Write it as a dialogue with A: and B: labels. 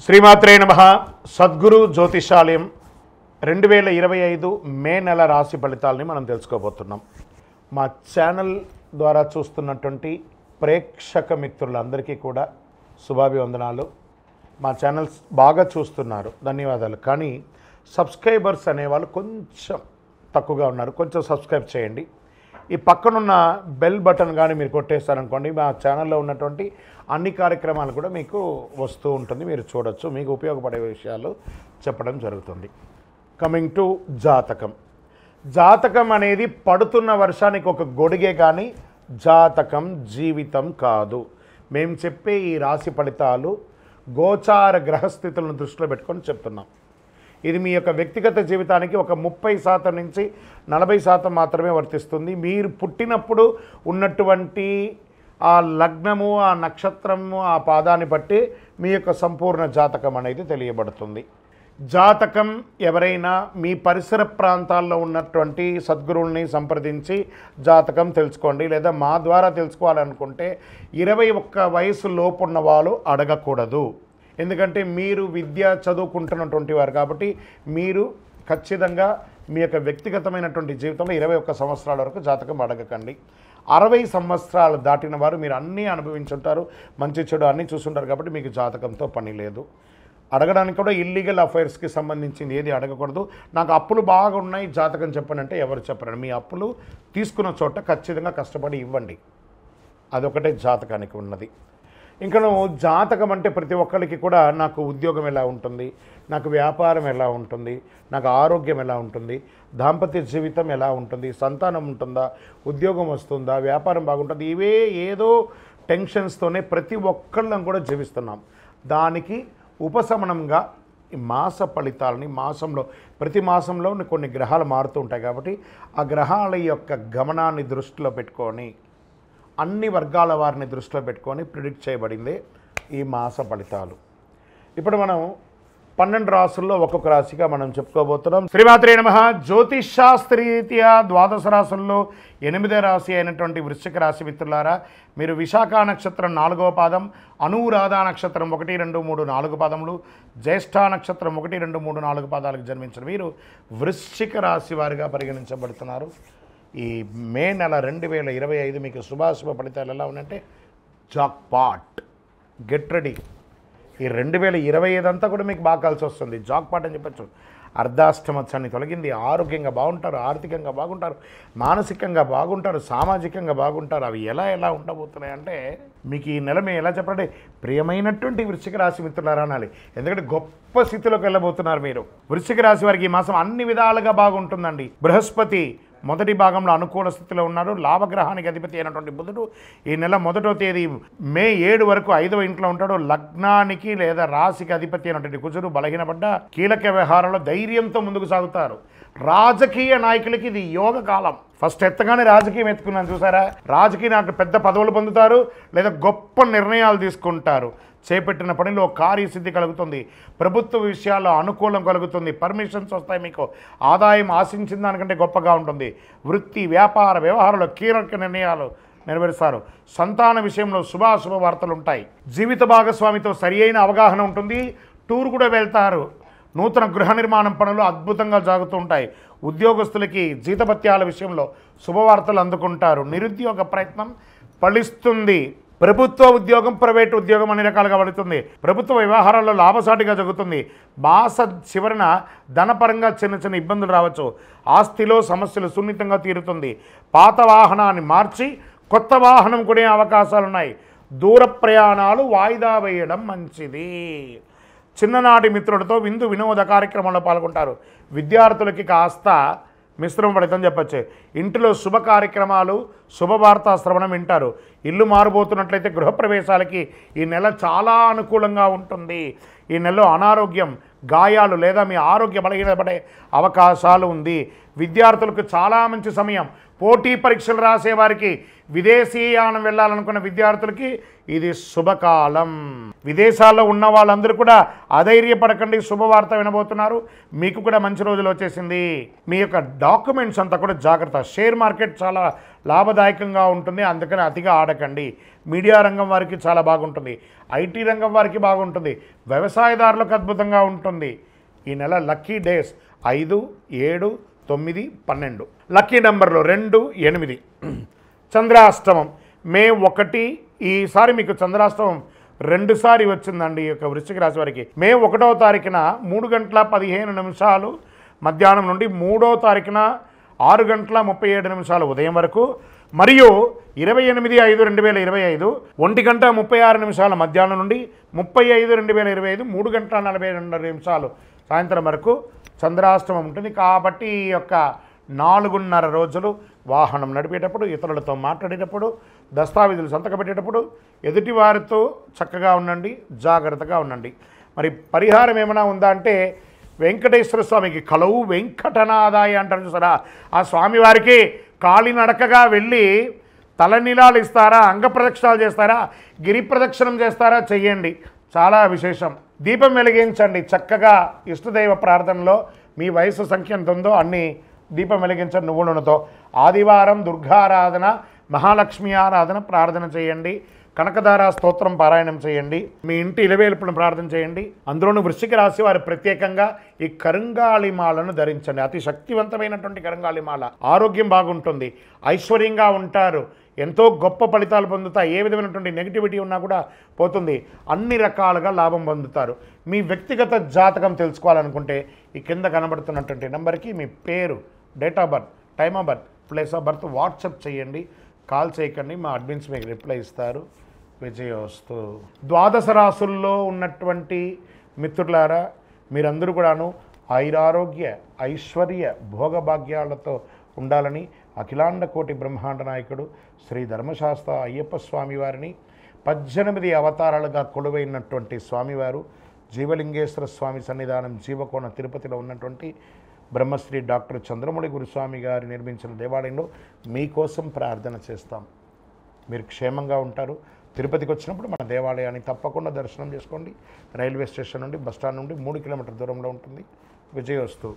A: శ్రీమాత్రే నమః. సద్గురు జ్యోతిషాలయం 2025 మే నెల రాశి ఫలితాలని మనం తెలుసుకోబోతున్నాం. మా ఛానల్ ద్వారా చూస్తున్నటువంటి ప్రేక్షక మిత్రులందరికీ కూడా శుభాభివందనాలు. మా ఛానల్స్ బాగా చూస్తున్నారు, ధన్యవాదాలు. కానీ సబ్స్క్రైబర్స్ అనేవాళ్ళు కొంచెం తక్కువగా ఉన్నారు, కొంచెం సబ్స్క్రైబ్ చేయండి. ఈ పక్కనున్న బెల్ బటన్ కానీ మీరు కొట్టేస్తారనుకోండి, మా ఛానల్లో ఉన్నటువంటి అన్ని కార్యక్రమాలు కూడా మీకు వస్తూ ఉంటుంది, మీరు చూడొచ్చు. మీకు ఉపయోగపడే విషయాలు చెప్పడం జరుగుతుంది. కమింగ్ టు జాతకం. జాతకం అనేది పడుతున్న వర్షానికి ఒక గొడుగే, కానీ జాతకం జీవితం కాదు. మేము చెప్పే ఈ రాశి ఫలితాలు గోచార గ్రహస్థితులను దృష్టిలో పెట్టుకొని చెప్తున్నాం. ఇది మీ యొక్క వ్యక్తిగత జీవితానికి ఒక 30% నుంచి 40% మాత్రమే వర్తిస్తుంది. మీరు పుట్టినప్పుడు ఉన్నటువంటి ఆ లగ్నము, ఆ నక్షత్రము, ఆ పాదాన్ని బట్టి మీ యొక్క సంపూర్ణ జాతకం అనేది తెలియబడుతుంది. జాతకం ఎవరైనా మీ పరిసర ప్రాంతాల్లో ఉన్నటువంటి సద్గురువుల్ని సంప్రదించి జాతకం తెలుసుకోండి. లేదా మా ద్వారా తెలుసుకోవాలనుకుంటే 21 వయసు లోపు ఉన్న వాళ్ళు అడగకూడదు. ఎందుకంటే మీరు విద్య చదువుకుంటున్నటువంటి వారు కాబట్టి మీరు ఖచ్చితంగా మీ యొక్క వ్యక్తిగతమైనటువంటి జీవితంలో 21 సంవత్సరాల వరకు జాతకం అడగకండి. 60 సంవత్సరాలు దాటిన వారు మీరు అన్నీ అనుభవించుంటారు, మంచి చెడు అన్నీ చూసుంటారు కాబట్టి మీకు జాతకంతో పని లేదు. అడగడానికి కూడా ఇల్లీగల్ అఫైర్స్కి సంబంధించింది ఏది అడగకూడదు. నాకు అప్పులు బాగా ఉన్నాయి, జాతకం చెప్పనంటే ఎవరు చెప్పరండి. మీ అప్పులు తీసుకున్న చోట ఖచ్చితంగా కష్టపడి ఇవ్వండి, అదొకటే జాతకానికి ఉన్నది. ఇంకా నువ్వు జాతకం అంటే ప్రతి ఒక్కరికి కూడా నాకు ఉద్యోగం ఎలా ఉంటుంది, నాకు వ్యాపారం ఎలా ఉంటుంది, నాకు ఆరోగ్యం ఎలా ఉంటుంది, దాంపత్య జీవితం ఎలా ఉంటుంది, సంతానం ఉంటుందా, ఉద్యోగం వస్తుందా, వ్యాపారం బాగుంటుంది, ఇవే ఏదో టెన్షన్స్తోనే ప్రతి ఒక్కళ్ళం కూడా జీవిస్తున్నాం. దానికి ఉపశమనంగా ఈ మాస ఫలితాలని మాసంలో ప్రతి మాసంలో కొన్ని గ్రహాలు మారుతూ ఉంటాయి కాబట్టి ఆ గ్రహాల యొక్క గమనాన్ని దృష్టిలో పెట్టుకొని అన్ని వర్గాల వారిని దృష్టిలో పెట్టుకొని ప్రిడిక్ట్ చేయబడింది ఈ మాస ఫలితాలు. ఇప్పుడు మనం 12 రాసుల్లో ఒక్కొక్క రాశిగా మనం చెప్పుకోబోతున్నాం. శ్రీమాత్రే నమః. జ్యోతిష్ శాస్త్రీరీత్యా ద్వాదశ రాశుల్లో 8వ రాశి అయినటువంటి వృశ్చిక రాశి మిత్రులారా, మీరు విశాఖ నక్షత్రం 4వ పాదం, అనురాధ నక్షత్రం 1, 2, 3, 4 పాదములు, జ్యేష్ఠ నక్షత్రం 1, 2, 3, 4 పాదాలకు జన్మించిన మీరు వృశ్చిక రాశి వారిగా పరిగణించబడుతున్నారు. ఈ మే నెల 2025 మీకు శుభాశుభ ఫలితాలు ఎలా ఉన్నాయంటే జాక్ పాట్, గెట్ రెడీ. ఈ 2025 అంతా కూడా మీకు బాగా కలిసి వస్తుంది. జాక్ పాట్ అని చెప్పచ్చు. అర్ధాష్టమత్సాన్ని తొలగింది. ఆరోగ్యంగా బాగుంటారు, ఆర్థికంగా బాగుంటారు, మానసికంగా బాగుంటారు, సామాజికంగా బాగుంటారు. అవి ఎలా ఉండబోతున్నాయంటే మీకు ఈ నెల మేము ఎలా చెప్పాలంటే ప్రియమైనటువంటి వృశ్చిక రాశి మిత్రులారా అనాలి. ఎందుకంటే గొప్ప స్థితిలోకి వెళ్ళబోతున్నారు మీరు. వృశ్చిక రాశి వారికి ఈ మాసం అన్ని విధాలుగా బాగుంటుందండి. బృహస్పతి మొదటి భాగంలో అనుకూల స్థితిలో ఉన్నారు. లాభగ్రహానికి అధిపతి అయినటువంటి బుధుడు ఈ నెల 1వ తేదీ మే 7 వరకు 5వ ఇంట్లో ఉంటాడు. లగ్నానికి లేదా రాశికి అధిపతి అయినటువంటి కుజుడు బలహీనపడ్డ కీలక వ్యవహారంలో ధైర్యంతో ముందుకు సాగుతారు. రాజకీయ నాయకులకి ఇది యోగ కాలం. ఫస్ట్ ఎత్తగానే రాజకీయం ఎత్తుకున్నాను చూసారా. రాజకీయ నాయకులు పెద్ద పదవులు పొందుతారు లేదా గొప్ప నిర్ణయాలు తీసుకుంటారు. చేపట్టిన పనిలో కార్యసిద్ధి కలుగుతుంది. ప్రభుత్వ విషయాల్లో అనుకూలం కలుగుతుంది. పర్మిషన్స్ వస్తాయి. మీకు ఆదాయం ఆశించిన దానికంటే గొప్పగా ఉంటుంది. వృత్తి వ్యాపార వ్యవహారంలో కీలక నిర్ణయాలు నెరవేరుస్తారు. సంతాన విషయంలో శుభాశుభ వార్తలు ఉంటాయి. జీవిత భాగస్వామితో సరి అయిన అవగాహన ఉంటుంది. టూర్ కూడా వెళ్తారు. నూతన గృహ నిర్మాణం పనులు అద్భుతంగా సాగుతూ ఉంటాయి. ఉద్యోగస్తులకి జీతభత్యాల విషయంలో శుభవార్తలు అందుకుంటారు. నిరుద్యోగ ప్రయత్నం ఫలిస్తుంది. ప్రభుత్వ ఉద్యోగం, ప్రైవేటు ఉద్యోగం అన్ని రకాలుగా పడుతుంది. ప్రభుత్వ వ్యవహారాల్లో లాభసాటిగా జరుగుతుంది. మాస చివరన ధనపరంగా చిన్న ఇబ్బందులు రావచ్చు. ఆస్తిలో సమస్యలు సున్నితంగా తీరుతుంది. పాత వాహనాన్ని మార్చి కొత్త వాహనం కొనే అవకాశాలున్నాయి. దూర ప్రయాణాలు వాయిదా వేయడం మంచిది. చిన్ననాటి మిత్రులతో విందు వినోద కార్యక్రమంలో పాల్గొంటారు. విద్యార్థులకి కాస్త మిశ్రమ ఫలితం చెప్పచ్చు. ఇంటిలో శుభ కార్యక్రమాలు, శుభవార్తా శ్రవణం వింటారు. ఇల్లు మారబోతున్నట్లయితే గృహప్రవేశాలకి ఈ నెల చాలా అనుకూలంగా ఉంటుంది. ఈ నెలలో అనారోగ్యం, గాయాలు లేదా మీ ఆరోగ్య బలహీనపడే అవకాశాలు ఉంది. విద్యార్థులకు చాలా మంచి సమయం. పోటీ పరీక్షలు రాసేవారికి, విదేశీయానం వెళ్ళాలనుకున్న విద్యార్థులకి ఇది శుభకాలం. విదేశాల్లో ఉన్న వాళ్ళందరూ కూడా అధైర్యపడకండి, శుభవార్త వినబోతున్నారు. మీకు కూడా మంచి రోజులు వచ్చేసింది. మీ యొక్క డాక్యుమెంట్స్ అంతా కూడా జాగ్రత్త. షేర్ మార్కెట్ చాలా లాభదాయకంగా ఉంటుంది. అందుకని అతిగా ఆడకండి. మీడియా రంగం వారికి చాలా బాగుంటుంది. ఐటీ రంగం వారికి బాగుంటుంది. వ్యవసాయదారులకు అద్భుతంగా ఉంటుంది. ఈ నెల లక్కీ డేస్ 5, 7, 9, 12. లక్కీ నెంబర్లు 2, 8. చంద్రాష్టమం మే 1. ఈసారి మీకు చంద్రాష్టమం 2 సారి వచ్చిందండి ఈ యొక్క వృశ్చిక రాశి వారికి. మే 1వ తారీఖున 3:15 మధ్యాహ్నం నుండి 3వ తారీఖున 6:37 ఉదయం వరకు, మరియు 28/5/2025 1:36 మధ్యాహ్నం నుండి 30/5/2025 3:42 సాయంత్రం వరకు చంద్రాష్టమం ఉంటుంది. కాబట్టి ఈ యొక్క 4.5 రోజులు వాహనం నడిపేటప్పుడు, ఇతరులతో మాట్లాడేటప్పుడు, దస్తావేజులు సంతకం పెట్టేటప్పుడు ఎదుటివారితో చక్కగా ఉండండి, జాగ్రత్తగా ఉండండి. మరి పరిహారం ఏమైనా ఉందా అంటే, వెంకటేశ్వర స్వామికి కలవు వెంకటనాదాయ అంటారు చూసారా, ఆ స్వామివారికి కాలినడకగా వెళ్ళి తలనీలాలు ఇస్తారా, అంగప్రదక్షిణాలు చేస్తారా, గిరి ప్రదక్షిణం చేస్తారా, చెయ్యండి. చాలా విశేషం. దీపం వెలిగించండి చక్కగా. ఇష్టదైవ ప్రార్థనలో మీ వయసు సంఖ్య ఎంత ఉందో అన్ని దీపం వెలిగించండి నువ్వుల నూనెతో. ఆదివారం దుర్గారాధన, మహాలక్ష్మి ఆరాధన ప్రార్థన చేయండి. కనకదార స్తోత్రం పారాయణం చేయండి. మీ ఇంటి ఇలవేల్పును ప్రార్థన చేయండి. అందులోనూ వృశ్చిక రాశి వారు ప్రత్యేకంగా ఈ కరుంగాళిమాలను ధరించండి. అతి శక్తివంతమైనటువంటి కరుంగాళిమాల. ఆరోగ్యం బాగుంటుంది, ఐశ్వర్యంగా ఉంటారు, ఎంతో గొప్ప ఫలితాలు పొందుతాయి. ఏ విధమైనటువంటి నెగిటివిటీ ఉన్నా కూడా పోతుంది. అన్ని రకాలుగా లాభం పొందుతారు. మీ వ్యక్తిగత జాతకం తెలుసుకోవాలనుకుంటే ఈ కింద కనబడుతున్నటువంటి నెంబర్కి మీ పేరు, date of birth, time of birth, place of birth WhatsApp చేయండి. కాల్ చేయకండి, మా అడ్మిన్స్ మీకు రిప్లై ఇస్తారు. విజయోస్తు. ద్వాదశ రాసుల్లో ఉన్నటువంటి మిత్రులారా, మీరందరూ కూడాను ఆయురారోగ్య ఐశ్వర్య భోగభాగ్యాలతో ఉండాలని అఖిలాండ కోటి బ్రహ్మాండ నాయకుడు శ్రీ ధర్మశాస్త్ర అయ్యప్ప స్వామి వారిని 18 అవతారాలుగా కొలువైనటువంటి స్వామివారు జీవలింగేశ్వర స్వామి సన్నిధానం జీవకోణ తిరుపతిలో ఉన్నటువంటి బ్రహ్మశ్రీ డాక్టర్ చంద్రమౌళి గురుస్వామి గారు నిర్మించిన దేవాలయంలో మీకోసం ప్రార్థన చేస్తాం. మీరు క్షేమంగా ఉంటారు. తిరుపతికి వచ్చినప్పుడు మన దేవాలయాన్ని తప్పకుండా దర్శనం చేసుకోండి. రైల్వే స్టేషన్ నుండి, బస్టాండ్ నుండి 3 కిలోమీటర్ల దూరంలో ఉంటుంది. విజయోస్తు.